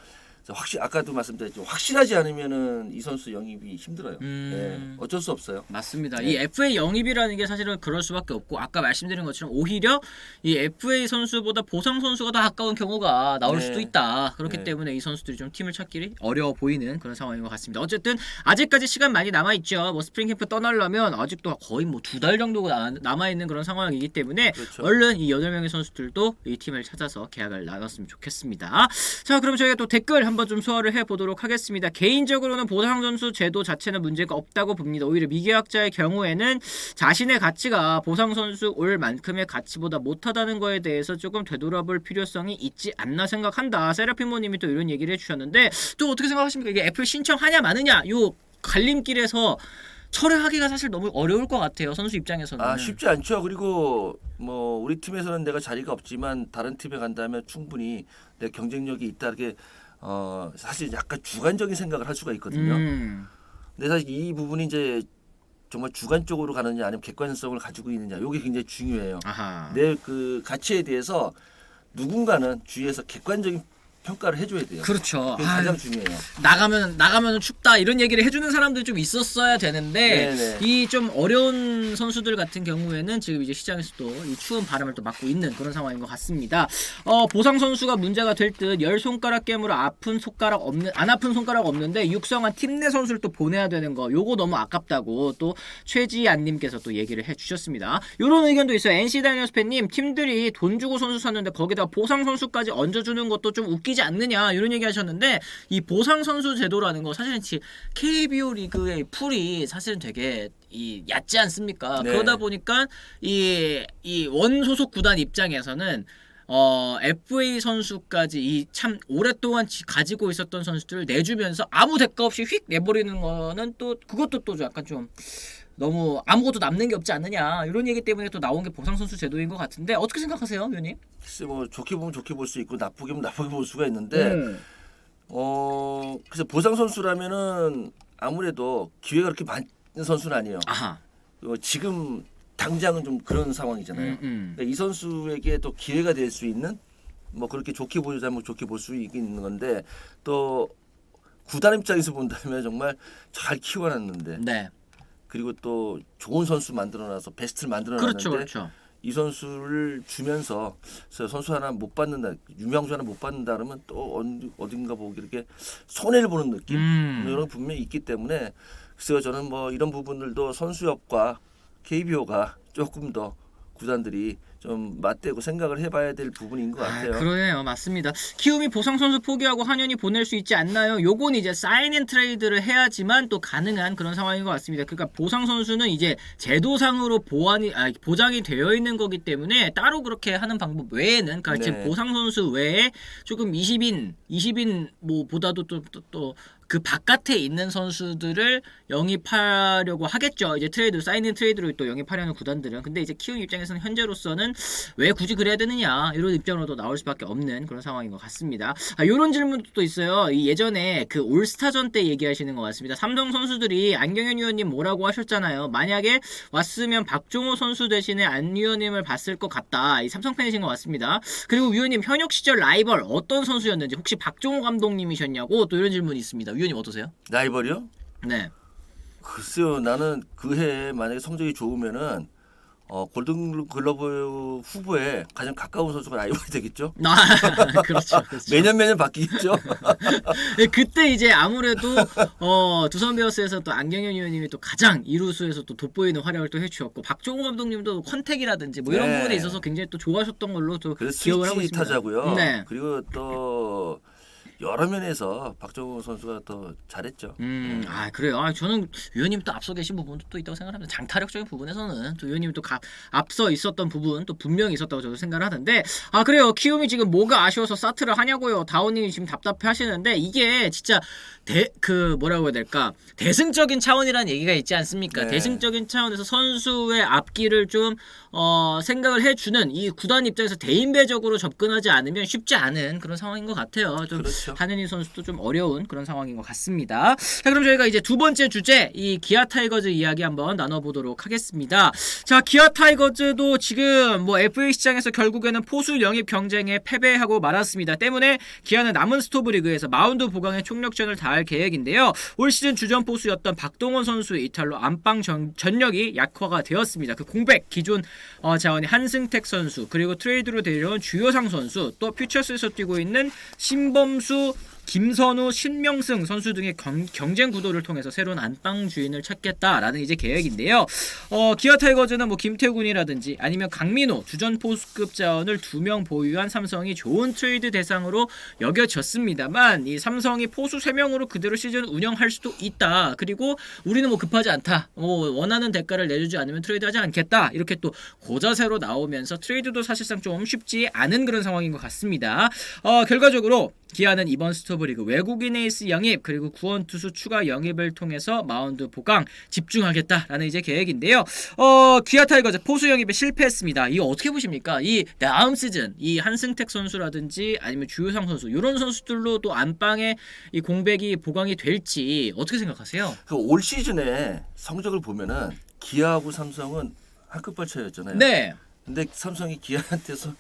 아까도 말씀드렸지만 확실하지 않으면은 이 선수 영입이 힘들어요. 예, 어쩔 수 없어요. 맞습니다. 네. 이 FA 영입이라는 게 사실은 그럴 수밖에 없고 아까 말씀드린 것처럼 오히려 이 FA 선수보다 보상 선수가 더 아까운 경우가 나올 네. 수도 있다. 그렇기 네. 때문에 이 선수들이 좀 팀을 찾기 어려워 보이는 그런 상황인 것 같습니다. 어쨌든 아직까지 시간 많이 남아 있죠. 뭐 스프링 캠프 떠나려면 아직도 거의 뭐 2달 정도가 남아 있는 그런 상황이기 때문에 그렇죠. 얼른 이 8명의 선수들도 이 팀을 찾아서 계약을 나눴으면 좋겠습니다. 자, 그럼 저희가 또 댓글 한번 좀 소화를 해보도록 하겠습니다. 개인적으로는 보상 선수 제도 자체는 문제가 없다고 봅니다. 오히려 미계약자의 경우에는 자신의 가치가 보상 선수 올 만큼의 가치보다 못하다는 거에 대해서 조금 되돌아볼 필요성이 있지 않나 생각한다. 세라피모님이 또 이런 얘기를 해주셨는데 또 어떻게 생각하십니까? 이게 애플 신청하냐 마느냐 요 갈림길에서 철회하기가 사실 너무 어려울 것 같아요. 선수 입장에서는. 쉽지 않죠. 그리고 뭐 우리 팀에서는 내가 자리가 없지만 다른 팀에 간다면 충분히 내 경쟁력이 있다 이렇게 사실 약간 주관적인 생각을 할 수가 있거든요. 근데 사실 이 부분이 이제 정말 주관적으로 가느냐 아니면 객관성을 가지고 있느냐 이게 굉장히 중요해요. 아하. 내 그 가치에 대해서 누군가는 주위에서 객관적인 평가를 해줘야 돼요. 그렇죠. 그게 가장 중요해요. 나가면 춥다 이런 얘기를 해주는 사람들이 좀 있었어야 되는데 네네. 이 좀 어려운 선수들 같은 경우에는 지금 이제 시장에서도 이 추운 바람을 또 맞고 있는 그런 상황인 것 같습니다. 보상 선수가 문제가 될 듯 열 손가락 깨물어 안 아픈 손가락 없는데 육성한 팀 내 선수를 또 보내야 되는 거 요거 너무 아깝다고 또 최지안님께서 또 얘기를 해주셨습니다. 요런 의견도 있어요. NC 다이너스 팬님 팀들이 돈 주고 선수 샀는데 거기다 보상 선수까지 얹어주는 것도 좀 웃기지 않느냐 이런 얘기 하셨는데 이 보상 선수 제도라는 거 사실은 KBO 리그의 풀이 사실은 되게 얕지 않습니까? 네. 그러다 보니까 이 원소속 구단 입장에서는 FA 선수까지 참 오랫동안 가지고 있었던 선수들을 내주면서 아무 대가 없이 휙 내버리는 거는 또 그것도 또 약간 좀 너무 아무것도 남는 게 없지 않느냐 이런 얘기 때문에 또 나온 게 보상 선수 제도인 것 같은데 어떻게 생각하세요, 위원님? 글쎄 뭐 좋게 보면 좋게 볼 수 있고 나쁘게 보면 나쁘게 볼 수가 있는데 그래서 보상 선수라면은 아무래도 기회가 그렇게 많은 선수는 아니에요. 아하. 지금 당장은 좀 그런 상황이잖아요. 그러니까 이 선수에게 또 기회가 될 수 있는 뭐 그렇게 좋게 보자면 좋게 볼 수 있는 건데 또 구단 입장에서 본다면 정말 잘 키워놨는데 네. 그리고 또 좋은 선수 만들어놔서 베스트를 만들어놨는데 그렇죠. 이 선수를 주면서 선수 하나 못 받는다, 유명주 하나 못 받는다 그러면 또 어딘가 보기 이렇게 손해를 보는 느낌 이런 분명히 있기 때문에 그래서 저는 뭐 이런 부분들도 선수협과 KBO가 조금 더 구단들이 좀 맞대고 생각을 해봐야 될 부분인 것 같아요. 그러네요, 맞습니다. 키움이 보상 선수 포기하고 한현이 보낼 수 있지 않나요? 요건 이제 사인앤 트레이드를 해야지만 또 가능한 그런 상황인 것 같습니다. 그러니까 보상 선수는 이제 제도상으로 보장이 되어 있는 거기 때문에 따로 그렇게 하는 방법 외에는 그러니까 지금 보상 선수 외에 조금 20인 뭐 보다도 또 그 바깥에 있는 선수들을 영입하려고 하겠죠. 이제 사인앤 트레이드로 또 영입하려는 구단들은. 근데 이제 키움 입장에서는 현재로서는 왜 굳이 그래야 되느냐 이런 입장으로도 나올 수밖에 없는 그런 상황인 것 같습니다. 이런 질문도 또 있어요. 예전에 그 올스타전 때 얘기하시는 것 같습니다. 삼성 선수들이 안경현 위원님 뭐라고 하셨잖아요. 만약에 왔으면 박종호 선수 대신에 안 위원님을 봤을 것 같다. 이 삼성 팬이신 것 같습니다. 그리고 위원님 현역 시절 라이벌 어떤 선수였는지 혹시 박종호 감독님이셨냐고 또 이런 질문이 있습니다. 위원님 어떠세요? 라이벌이요? 네. 글쎄요, 나는 그 해에 만약에 성적이 좋으면은 골든글러브 후보에 가장 가까운 선수가 라이벌이 되겠죠. 그렇죠. 매년 바뀌겠죠. 그때 이제 아무래도 두산 베어스에서 또 안경현 위원님이 또 가장 이루수에서 또 돋보이는 활약을 또 해주셨고 박종호 감독님도 컨택이라든지 뭐 이런 부분에 있어서 굉장히 또 좋아하셨던 걸로 또 기억을 하고 있습니다. 타자고요. 네. 그리고 또 여러 면에서 박정호 선수가 더 잘했죠. 그래요. 저는 위원님 또 앞서 계신 부분도 또 있다고 생각합니다. 장타력적인 부분에서는 또 위원님이 또 앞서 있었던 부분 또 분명히 있었다고 저도 생각을 하는데 그래요. 키움이 지금 뭐가 아쉬워서 사트를 하냐고요. 다운님이 지금 답답해 하시는데 이게 진짜 뭐라고 해야 될까? 대승적인 차원이라는 얘기가 있지 않습니까? 네. 대승적인 차원에서 선수의 앞길을 좀 생각을 해주는 이 구단 입장에서 대인배적으로 접근하지 않으면 쉽지 않은 그런 상황인 것 같아요. 좀 그렇죠. 한현희 선수도 좀 어려운 그런 상황인 것 같습니다. 자, 그럼 저희가 이제 두 번째 주제 이 기아 타이거즈 이야기 한번 나눠보도록 하겠습니다. 자, 기아 타이거즈도 지금 뭐 FA 시장에서 결국에는 포수 영입 경쟁에 패배하고 말았습니다. 때문에 기아는 남은 스토브리그에서 마운드 보강의 총력전을 다할 계획인데요. 올 시즌 주전 포수였던 박동원 선수의 이탈로 안방 전력이 약화가 되었습니다. 그 공백 기존 자원이 한승택 선수 그리고 트레이드로 데려온 주효상 선수 또 퓨처스에서 뛰고 있는 신범수 김선우, 신명승 선수 등의 경쟁 구도를 통해서 새로운 안방 주인을 찾겠다라는 이제 계획인데요. 기아 타이거즈는 뭐 김태군이라든지 아니면 강민호 주전 포수급 자원을 2명 보유한 삼성이 좋은 트레이드 대상으로 여겨졌습니다만 이 삼성이 포수 3명으로 그대로 시즌 운영할 수도 있다. 그리고 우리는 뭐 급하지 않다. 원하는 대가를 내주지 않으면 트레이드하지 않겠다. 이렇게 또 고자세로 나오면서 트레이드도 사실상 좀 쉽지 않은 그런 상황인 것 같습니다. 결과적으로 기아는 이번 스토브리그 외국인 에이스 영입 그리고 구원 투수 추가 영입을 통해서 마운드 보강 집중하겠다라는 이제 계획인데요. 기아 타이거즈 포수 영입에 실패했습니다. 이거 어떻게 보십니까? 이 다음 시즌 이 한승택 선수라든지 아니면 주효상 선수 이런 선수들로 또 안방에 이 공백이 보강이 될지 어떻게 생각하세요? 올 시즌에 성적을 보면은 기아하고 삼성은 한끗발 차이였잖아요. 네. 근데 삼성이 기아한테서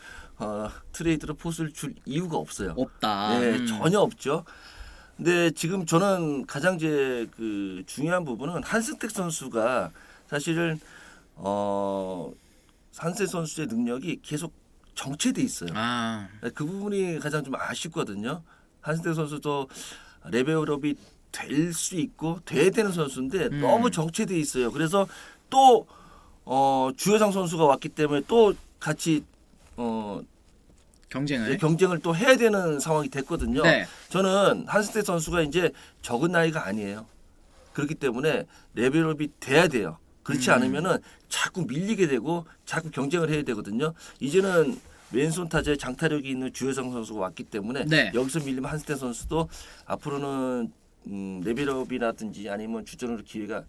트레이드로 포수를 줄 이유가 없어요. 없다. 네, 전혀 없죠. 근데 지금 저는 가장 중요한 부분은 한승택 선수가 사실은 한승택 선수의 능력이 계속 정체돼 있어요. 그 부분이 가장 좀 아쉽거든요. 한승택 선수도 레벨업이 될 수 있고 돼야 되는 선수인데 너무 정체돼 있어요. 그래서 또 주효상 선수가 왔기 때문에 또 같이 경쟁을 또 해야 되는 상황이 됐거든요. 네. 저는 한승택 선수가 이제 적은 나이가 아니에요. 그렇기 때문에 레벨업이 돼야 돼요. 그렇지 않으면은 자꾸 밀리게 되고 자꾸 경쟁을 해야 되거든요. 이제는 왼손 타자에 장타력이 있는 주효상 선수가 왔기 때문에 여기서 밀리면 한승택 선수도 앞으로는 레벨업이라든지 아니면 주전으로 기회가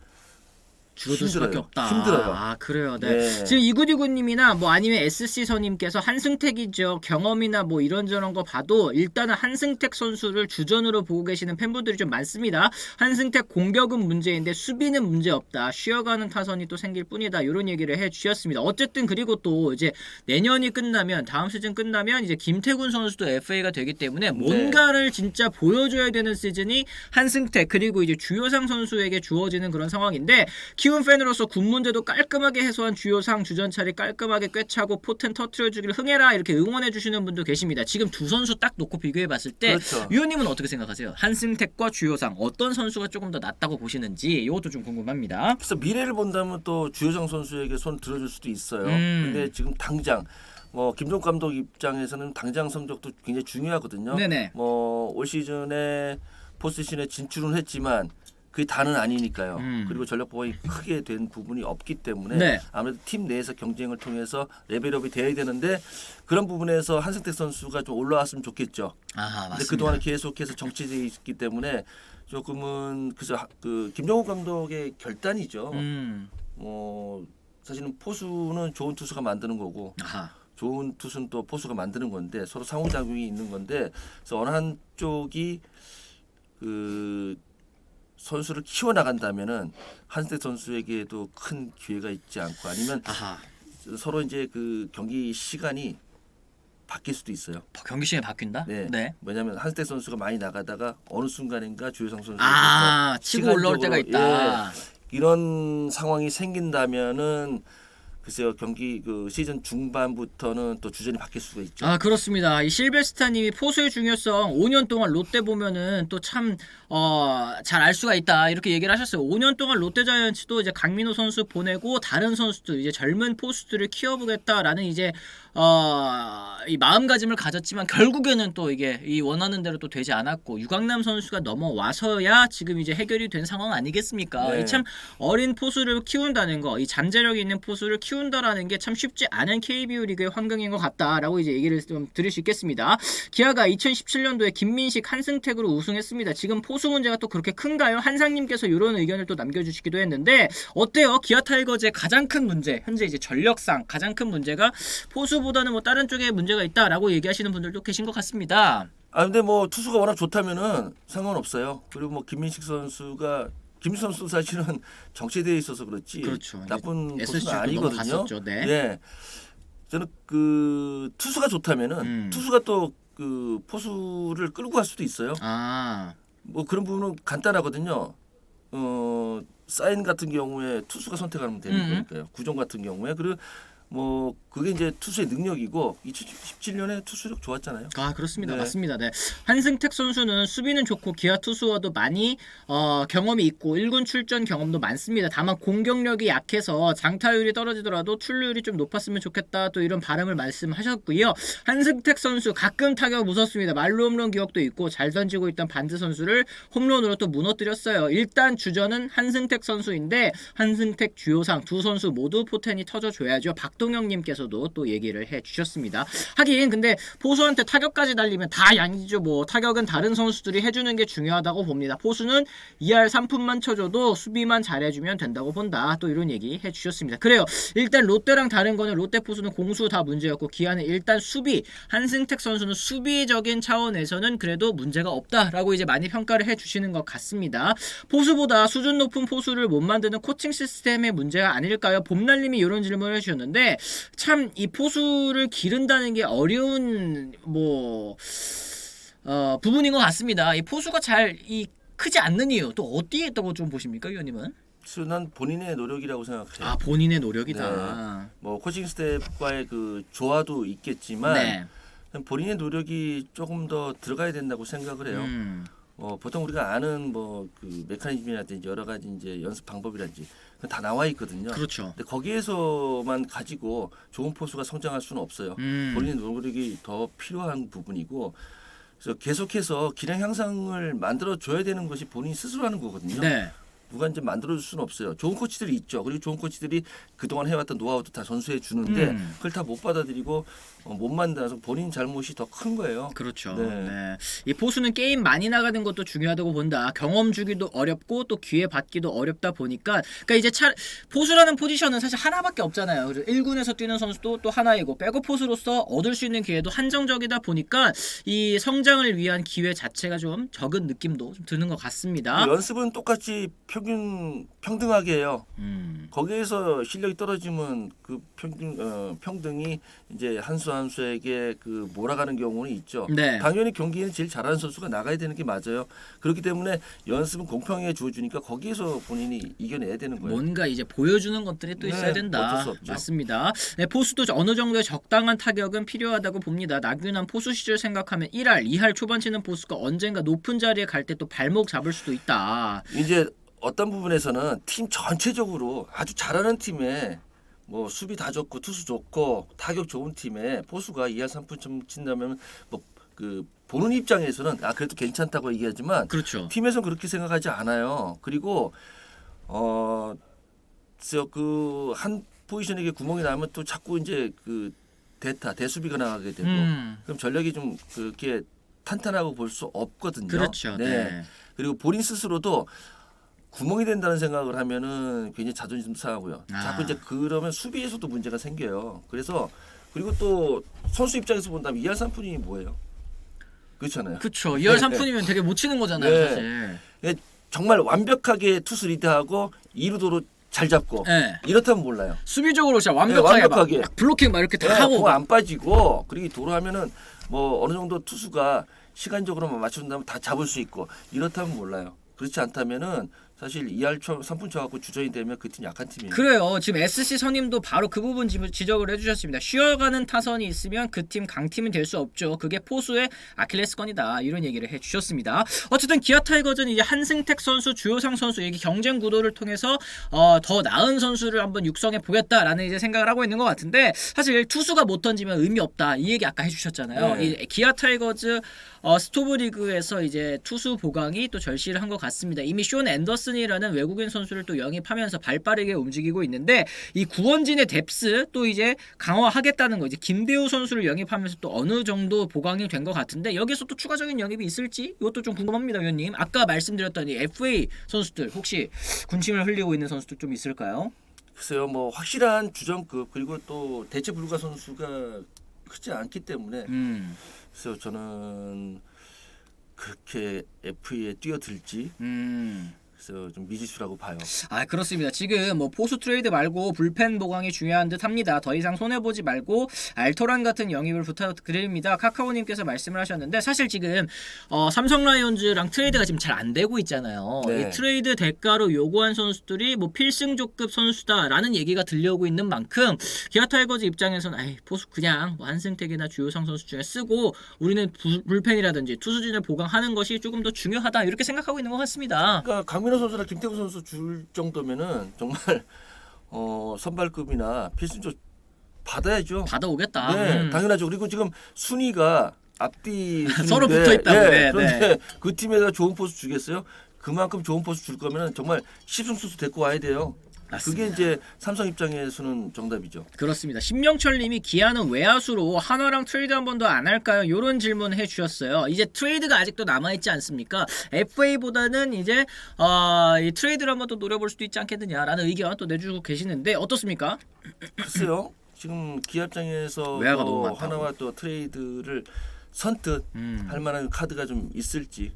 줄어들 수밖에 없다. 힘들어요. 아 그래요. 네. 네. 지금 이구디구님이나 뭐 아니면 SC 선님께서 한승택이죠. 경험이나 뭐 이런저런 거 봐도 일단은 한승택 선수를 주전으로 보고 계시는 팬분들이 좀 많습니다. 한승택 공격은 문제인데 수비는 문제 없다. 쉬어가는 타선이 또 생길 뿐이다. 이런 얘기를 해주셨습니다. 어쨌든 그리고 또 이제 내년이 끝나면 다음 시즌 끝나면 이제 김태군 선수도 FA가 되기 때문에 뭔가를 진짜 보여줘야 되는 시즌이 한승택 그리고 이제 주요상 선수에게 주어지는 그런 상황인데. 키움 팬으로서 군 문제도 깔끔하게 해소한 주요상 주전차리 깔끔하게 꿰차고 포텐 터트려주기를 흥해라 이렇게 응원해주시는 분도 계십니다. 지금 두 선수 딱 놓고 비교해봤을 때 그렇죠. 위원님은 어떻게 생각하세요? 한승택과 주요상 어떤 선수가 조금 더 낫다고 보시는지 이것도 좀 궁금합니다. 그래서 미래를 본다면 또 주효정 선수에게 손 들어줄 수도 있어요. 근데 지금 당장 뭐 김종 감독 입장에서는 당장 성적도 굉장히 중요하거든요. 네네. 뭐 올 시즌에 포스트시즌에 진출은 했지만 그게 다는 아니니까요. 그리고 전력 보강이 크게 된 부분이 없기 때문에 네. 아무래도 팀 내에서 경쟁을 통해서 레벨업이 돼야 되는데 그런 부분에서 한승택 선수가 좀 올라왔으면 좋겠죠. 아 맞습니다. 근데 그동안 계속해서 정치돼 있기 때문에 조금은 그저 그 김정우 감독의 결단이죠. 사실은 포수는 좋은 투수가 만드는 거고 아하. 좋은 투수는 또 포수가 만드는 건데 서로 상호작용이 있는 건데 그래서 어느 한쪽이 그 선수를 키워 나간다면은 한승택 선수에게도 큰 기회가 있지 않고 아니면 아하. 서로 이제 그 경기 시간이 바뀔 수도 있어요. 경기 시간이 바뀐다? 네. 왜냐하면 한승택 선수가 많이 나가다가 어느 순간인가 주효상 선수가 아 치고 올라올 때가 있다. 이런 상황이 생긴다면은 글쎄요 경기 그 시즌 중반부터는 또 주전이 바뀔 수가 있죠. 아 그렇습니다. 이 실베스타님이 포수의 중요성 5년 동안 롯데 보면은 또 참 잘 알 수가 있다 이렇게 얘기를 하셨어요. 5년 동안 롯데자이언츠도 이제 강민호 선수 보내고 다른 선수들 이제 젊은 포수들을 키워보겠다라는 이제 이 마음가짐을 가졌지만 결국에는 또 이게 이 원하는 대로 또 되지 않았고 유강남 선수가 넘어와서야 지금 이제 해결이 된 상황 아니겠습니까? 네. 이 참 어린 포수를 키운다는 거, 이 잠재력이 있는 포수를 키운다라는 게 참 쉽지 않은 KBO 리그의 환경인 것 같다라고 이제 얘기를 좀 들을 수 있겠습니다. 기아가 2017년도에 김민식, 한승택으로 우승했습니다. 지금 포수 문제가 또 그렇게 큰가요? 한상님께서 이런 의견을 또 남겨주시기도 했는데 어때요? 기아 타이거즈의 가장 큰 문제, 현재 이제 전력상 가장 큰 문제가 포수보다는 뭐 다른 쪽에 문제가 있다라고 얘기하시는 분들도 계신 것 같습니다. 아 근데 뭐 투수가 워낙 좋다면은 상관없어요. 그리고 뭐 김민식 선수가 김선수 사실은 정체되어 있어서 그렇지 그렇죠. 나쁜 SSG 포수는 도 아니거든요. 넘어갔었죠. 네. 예, 저는 그 투수가 좋다면은 투수가 또 그 포수를 끌고 갈 수도 있어요. 아, 뭐 그런 부분은 간단하거든요. 사인 같은 경우에 투수가 선택하면 되는 거니까요. 구종 같은 경우에 그리고 뭐 그게 이제 투수의 능력이고 2017년에 투수력 좋았잖아요. 아 그렇습니다. 네. 맞습니다. 네. 한승택 선수는 수비는 좋고 기아 투수와도 많이 경험이 있고 1군 출전 경험도 많습니다. 다만 공격력이 약해서 장타율이 떨어지더라도 출루율이 좀 높았으면 좋겠다 또 이런 바람을 말씀하셨고요. 한승택 선수 가끔 타격 무섭습니다. 말로 홈런 기억도 있고 잘 던지고 있던 반드 선수를 홈런으로 또 무너뜨렸어요. 일단 주전은 한승택 선수인데 한승택 주요상 두 선수 모두 포텐이 터져줘야죠. 박동영님께서도 또 얘기를 해주셨습니다. 하긴 근데 포수한테 타격까지 날리면 다 양이죠. 뭐 타격은 다른 선수들이 해주는 게 중요하다고 봅니다. 포수는 2할 3푼만 쳐줘도 수비만 잘해주면 된다고 본다. 또 이런 얘기 해주셨습니다. 그래요. 일단 롯데랑 다른 거는 롯데 포수는 공수 다 문제였고 기아는 일단 수비. 한승택 선수는 수비적인 차원에서는 그래도 문제가 없다라고 이제 많이 평가를 해주시는 것 같습니다. 포수보다 수준 높은 포수를 못 만드는 코칭 시스템의 문제가 아닐까요? 봄날님이 이런 질문을 해주셨는데 참 이 포수를 기른다는 게 어려운 부분인 것 같습니다. 이 포수가 잘 크지 않는 이유 또 어디에 있다고 좀 보십니까, 위원님은? 난 본인의 노력이라고 생각해요. 아 본인의 노력이다. 네. 뭐 코칭 스태프와의 그 조화도 있겠지만 네. 본인의 노력이 조금 더 들어가야 된다고 생각을 해요. 보통 우리가 아는 뭐 그 메커니즘이라든지 여러 가지 이제 연습 방법이라든지 그건 다 나와 있거든요. 그렇죠. 근데 거기에서만 가지고 좋은 포수가 성장할 수는 없어요. 본인의 노력이 더 필요한 부분이고 그래서 계속해서 기량 향상을 만들어 줘야 되는 것이 본인이 스스로 하는 거거든요. 네. 누가 이제 만들어줄 수는 없어요. 좋은 코치들이 있죠. 그리고 좋은 코치들이 그동안 해왔던 노하우도 다 전수해 주는데 그걸 다 못 받아들이고 못 만들어서 본인 잘못이 더 큰 거예요. 그렇죠. 네. 네. 이 포수는 게임 많이 나가는 것도 중요하다고 본다. 경험 주기도 어렵고 또 기회 받기도 어렵다 보니까 그러니까 이제 포수라는 포지션은 사실 하나밖에 없잖아요. 그래서 1군에서 뛰는 선수도 또 하나이고 백업 포수로서 얻을 수 있는 기회도 한정적이다 보니까 이 성장을 위한 기회 자체가 좀 적은 느낌도 좀 드는 것 같습니다. 연습은 똑같이 평등하게 해요. 거기에서 실력이 떨어지면 그 평등이 이제 한 수 한 수에게 그 몰아가는 경우는 있죠. 네. 당연히 경기에는 제일 잘하는 선수가 나가야 되는 게 맞아요. 그렇기 때문에 연습은 공평하게 주어주니까 거기에서 본인이 이겨내야 되는 거예요. 뭔가 이제 보여주는 것들이 또 있어야 네, 된다. 어쩔 수 없죠. 맞습니다. 네, 포수도 어느 정도의 적당한 타격은 필요하다고 봅니다. 나균한 포수 시절 생각하면 1할, 2할 초반 치는 포수가 언젠가 높은 자리에 갈 때 또 발목 잡을 수도 있다. 이제 어떤 부분에서는 팀 전체적으로 아주 잘하는 팀에 뭐 수비 다 좋고 투수 좋고 타격 좋은 팀에 포수가 2할 3푼 친다면 뭐 그 보는 입장에서는 그래도 괜찮다고 얘기하지만 그렇죠. 팀에서는 그렇게 생각하지 않아요. 그리고 그 한 포지션에게 구멍이 나면 또 자꾸 이제 그 대수비가 나가게 되고 그럼 전력이 좀 그렇게 탄탄하고 볼 수 없거든요. 그렇죠. 네. 그리고 본인 스스로도 구멍이 된다는 생각을 하면은 괜히 자존심 상하고요. 자꾸 이제 그러면 수비에서도 문제가 생겨요. 그리고 또 선수 입장에서 본다면 2할 3푼이 뭐예요? 그렇잖아요. 그렇죠. 2할 3푼이면 되게 못 치는 거잖아요, 네. 사실. 정말 완벽하게 투수 리드하고 2루도로 잘 잡고 네. 이렇다면 몰라요. 수비적으로 진짜 완벽하게 막 블로킹 막 이렇게 다 하고 안 빠지고 그리고 도로하면은 뭐 어느 정도 투수가 시간적으로만 맞춘다면 다 잡을 수 있고 이렇다면 몰라요. 그렇지 않다면은 사실 2할 3푼 쳐갖고 주전이 되면 그 팀 약한 팀이에요. 그래요. 지금 SC 선임도 바로 그 부분 지적을 해주셨습니다. 쉬어가는 타선이 있으면 그 팀 강팀이 될 수 없죠. 그게 포수의 아킬레스건이다. 이런 얘기를 해주셨습니다. 어쨌든 기아 타이거즈는 이제 한승택 선수, 주효상 선수 얘기 경쟁 구도를 통해서 더 나은 선수를 한번 육성해 보겠다라는 이제 생각을 하고 있는 것 같은데 사실 투수가 못 던지면 의미 없다. 이 얘기 아까 해주셨잖아요. 네. 이 기아 타이거즈 스토브 리그에서 이제 투수 보강이 또 절실을 한 것 같습니다. 이미 쇼 앤더슨이라는 외국인 선수를 또 영입하면서 발빠르게 움직이고 있는데 이 구원진의 뎁스 또 이제 강화하겠다는 거 이제 김대우 선수를 영입하면서 또 어느 정도 보강이 된 것 같은데 여기서 또 추가적인 영입이 있을지 이것도 좀 궁금합니다, 위원님. 아까 말씀드렸던 이 FA 선수들 혹시 군침을 흘리고 있는 선수들 좀 있을까요? 글쎄요, 뭐 확실한 주전급 그리고 또 대체 불가 선수가 크지 않기 때문에 그래서 저는 그렇게 FA에 뛰어들지 그래서 좀 미지수라고 봐요. 그렇습니다. 지금 뭐 포수 트레이드 말고 불펜 보강이 중요한 듯합니다. 더 이상 손해보지 말고 알토란 같은 영입을 부탁드립니다. 카카오님께서 말씀을 하셨는데 사실 지금 삼성 라이온즈랑 트레이드가 지금 잘 안 되고 있잖아요. 네. 이 트레이드 대가로 요구한 선수들이 뭐 필승조급 선수다라는 얘기가 들려오고 있는 만큼 기아 타이거즈 입장에서는 포수 그냥 뭐 한승택이나 주효상 선수 중에 쓰고 우리는 불펜이라든지 투수진을 보강하는 것이 조금 더 중요하다 이렇게 생각하고 있는 것 같습니다. 그러니까 강민호 선수나 김태우 선수 줄 정도면은 정말 선발급이나 필승조 받아야죠. 받아오겠다. 네, 당연하죠. 그리고 지금 순위가 앞뒤 서로 붙어 있다고. 그런데 그 팀에다 좋은 포수 주겠어요? 그만큼 좋은 포수 줄 거면 정말 10승수수 데리고 와야 돼요. 맞습니다. 그게 이제 삼성 입장에서는 정답이죠. 그렇습니다. 신명철님이 기아는 외야수로 한화랑 트레이드 한 번 더 안 할까요? 이런 질문 해주셨어요. 이제 트레이드가 아직도 남아있지 않습니까? FA보다는 이제 이 트레이드를 한 번 더 노려볼 수도 있지 않겠느냐라는 의견 또 내주고 계시는데 어떻습니까? 글쎄요. 지금 기아 입장에서 외야가 너무 많다고. 하나와 또 트레이드를 선뜻 할 만한 카드가 좀 있을지.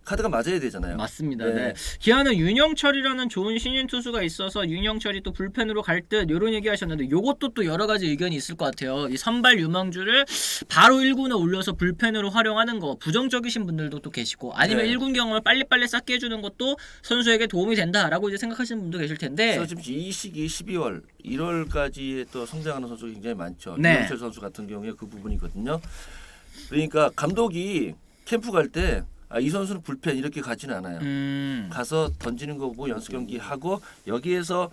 카드가 맞아야 되잖아요. 맞습니다. 네. 네. 기아는 윤영철이라는 좋은 신인 투수가 있어서 윤영철이 또 불펜으로 갈 듯 이런 얘기 하셨는데 요것도 또 여러 가지 의견이 있을 것 같아요. 이 선발 유망주를 바로 1군에 올려서 불펜으로 활용하는 거 부정적이신 분들도 또 계시고 아니면 네. 1군 경험을 빨리빨리 쌓게 해주는 것도 선수에게 도움이 된다라고 이제 생각하시는 분도 계실 텐데 그래서 지금 이 시기 12월, 1월까지에 또 성장하는 선수가 굉장히 많죠. 네. 윤영철 선수 같은 경우에 그 부분이거든요. 그러니까 감독이 캠프 갈 때 이 선수는 불펜 이렇게 가지는 않아요. 가서 던지는 거 보고 연습 경기 하고 여기에서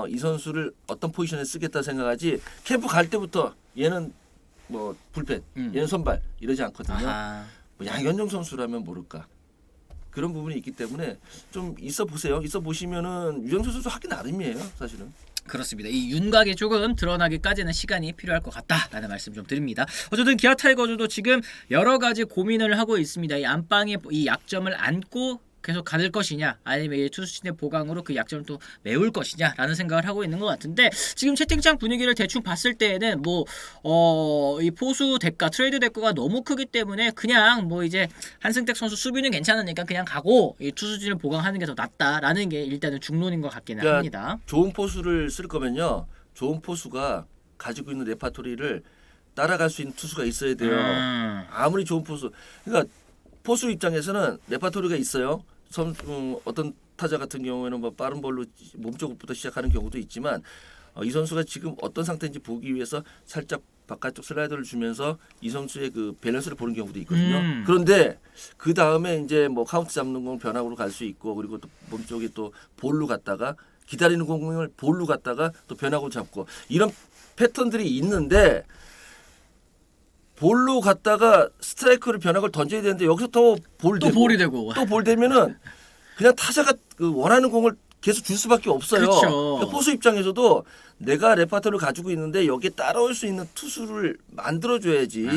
이 선수를 어떤 포지션에 쓰겠다 생각하지 캠프 갈 때부터 얘는 뭐 불펜, 얘는 선발 이러지 않거든요. 아하. 뭐 양현종 선수라면 모를까. 그런 부분이 있기 때문에 좀 있어 보세요. 있어 보시면은 유영수 선수 하기 나름이에요, 사실은. 그렇습니다. 이 윤곽이 조금 드러나기까지는 시간이 필요할 것 같다라는 말씀 좀 드립니다. 어쨌든 기아 타이거즈도 지금 여러 가지 고민을 하고 있습니다. 이 안방에 이 약점을 안고 계속 가질 것이냐, 아니면 이 투수진의 보강으로 그 약점을 또 메울 것이냐라는 생각을 하고 있는 것 같은데, 지금 채팅창 분위기를 대충 봤을 때에는 이 포수 대가, 트레이드 대가가 너무 크기 때문에 그냥 뭐 이제 한승택 선수 수비는 괜찮으니까 그냥 가고 이 투수진을 보강하는 게 더 낫다라는 게 일단은 중론인 것 같기는 합니다. 좋은 포수를 쓸 거면요, 좋은 포수가 가지고 있는 레파토리를 따라갈 수 있는 투수가 있어야 돼요. 아무리 좋은 포수, 그러니까 포수 입장에서는 레파토리가 있어요. 어떤 타자 같은 경우에는 뭐 빠른 볼로 몸쪽부터 시작하는 경우도 있지만, 이 선수가 지금 어떤 상태인지 보기 위해서 살짝 바깥쪽 슬라이더를 주면서 이 선수의 그 밸런스를 보는 경우도 있거든요. 그런데 그 다음에 이제 뭐 카운트 잡는 공 변화구로 갈 수 있고, 그리고 또 몸쪽에 또 볼로 갔다가 기다리는 공을 볼로 갔다가 또 변화구로 잡고, 이런 패턴들이 있는데, 볼로 갔다가 스트라이크를 변화구를 던져야 되는데 여기서 또 볼이 되고 또 볼 되면은 그냥 타자가 그 원하는 공을 계속 줄 수밖에 없어요. 그렇죠. 그러니까 포수 입장에서도 내가 레파토리를 가지고 있는데 여기에 따라올 수 있는 투수를 만들어줘야지.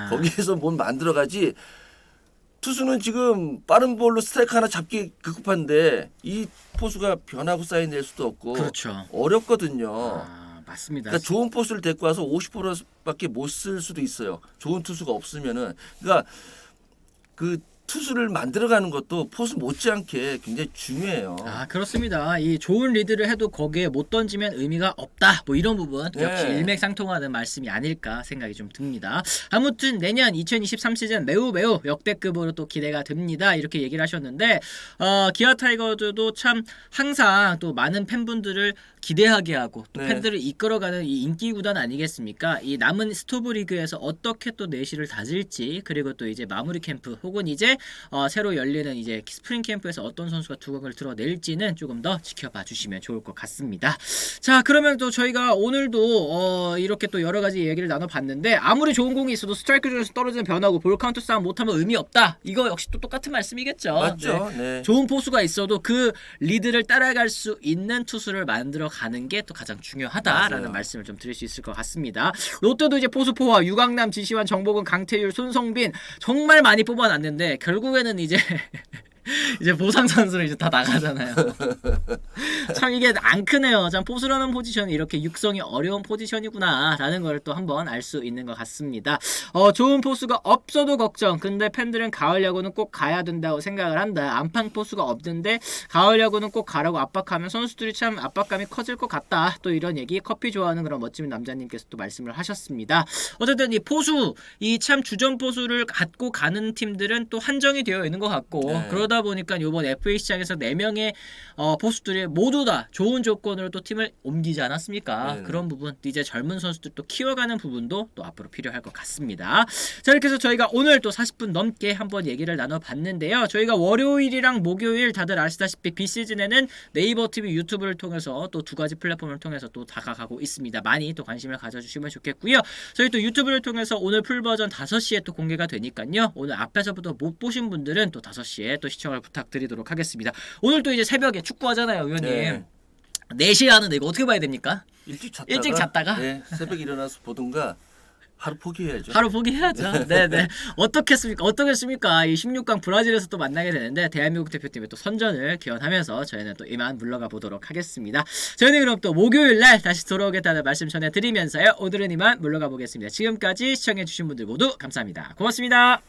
거기에서 뭘 만들어가지. 투수는 지금 빠른 볼로 스트라이크 하나 잡기 급급한데 이 포수가 변화구 사인 낼 수도 없고, 그렇죠. 어렵거든요. 맞습니다. 그러니까 좋은 포수를 데리고 와서 50%밖에 못 쓸 수도 있어요. 좋은 투수가 없으면은. 그러니까 그 투수를 만들어가는 것도 포수 못지않게 굉장히 중요해요. 그렇습니다. 이 좋은 리드를 해도 거기에 못 던지면 의미가 없다. 뭐 이런 부분 역시 네. 일맥상통하는 말씀이 아닐까 생각이 좀 듭니다. 아무튼 내년 2023 시즌 매우 역대급으로 또 기대가 됩니다. 이렇게 얘기를 하셨는데, 기아 타이거즈도 참 항상 또 많은 팬분들을 기대하게 하고 또 네. 팬들을 이끌어가는 이 인기 구단 아니겠습니까? 이 남은 스토브 리그에서 어떻게 또 내실을 다질지, 그리고 또 이제 마무리 캠프 혹은 이제 새로 열리는 이제 스프링 캠프에서 어떤 선수가 두각을 드러낼지는 조금 더 지켜봐 주시면 좋을 것 같습니다. 자, 그러면 또 저희가 오늘도 이렇게 또 여러 가지 얘기를 나눠봤는데, 아무리 좋은 공이 있어도 스트라이크 존에서 떨어지는 변화고 볼 카운트 싸움 못하면 의미 없다. 이거 역시 또 똑같은 말씀이겠죠. 맞죠. 네. 좋은 포수가 있어도 그 리드를 따라갈 수 있는 투수를 만들어 가는 게 또 가장 중요하다라는 맞아요. 말씀을 좀 드릴 수 있을 것 같습니다. 롯데도 이제 포수포와 유강남, 지시환, 정복은, 강태율, 손성빈 정말 많이 뽑아놨는데 결국에는 이제 이제 보상 선수로 이제 다 나가잖아요. 참 이게 안 크네요. 참 포수라는 포지션이 이렇게 육성이 어려운 포지션이구나라는 걸 또 한번 알 수 있는 것 같습니다. 좋은 포수가 없어도 걱정. 근데 팬들은 가을 야구는 꼭 가야 된다고 생각을 한다. 안방 포수가 없는데 가을 야구는 꼭 가라고 압박하면 선수들이 참 압박감이 커질 것 같다. 또 이런 얘기 커피 좋아하는 그런 멋진 남자님께서 또 말씀을 하셨습니다. 어쨌든 이 포수, 이 참 주전 포수를 갖고 가는 팀들은 또 한정이 되어 있는 것 같고, 네. 그러다 보니까 이번 FA 시장에서 4명의 포수들이 모두 다 좋은 조건으로 또 팀을 옮기지 않았습니까? 네네. 그런 부분, 이제 젊은 선수들 또 키워가는 부분도 또 앞으로 필요할 것 같습니다. 자, 이렇게 해서 저희가 오늘 또 40분 넘게 한번 얘기를 나눠봤는데요. 저희가 월요일이랑 목요일 다들 아시다시피 비시즌에는 네이버 TV, 유튜브를 통해서 또 2가지 플랫폼을 통해서 또 다가가고 있습니다. 많이 또 관심을 가져주시면 좋겠고요. 저희 또 유튜브를 통해서 오늘 풀버전 5시에 또 공개가 되니까요. 오늘 앞에서부터 못 보신 분들은 또 5시에 또 시청을 부탁드리도록 하겠습니다. 오늘 또 이제 새벽에 축구하잖아요, 의원님. 네. 4시에 하는데 이거 어떻게 봐야 됩니까? 일찍 잤다가 네, 새벽에 일어나서 보든가 하루 포기해야죠. 하루 포기해야죠. 네네. 어떻겠습니까? 이 16강 브라질에서 또 만나게 되는데 대한민국 대표팀의 또 선전을 기원하면서 저희는 또 이만 물러가 보도록 하겠습니다. 저희는 그럼 또 목요일날 다시 돌아오겠다는 말씀 전해드리면서요. 오늘은 이만 물러가 보겠습니다. 지금까지 시청해주신 분들 모두 감사합니다. 고맙습니다.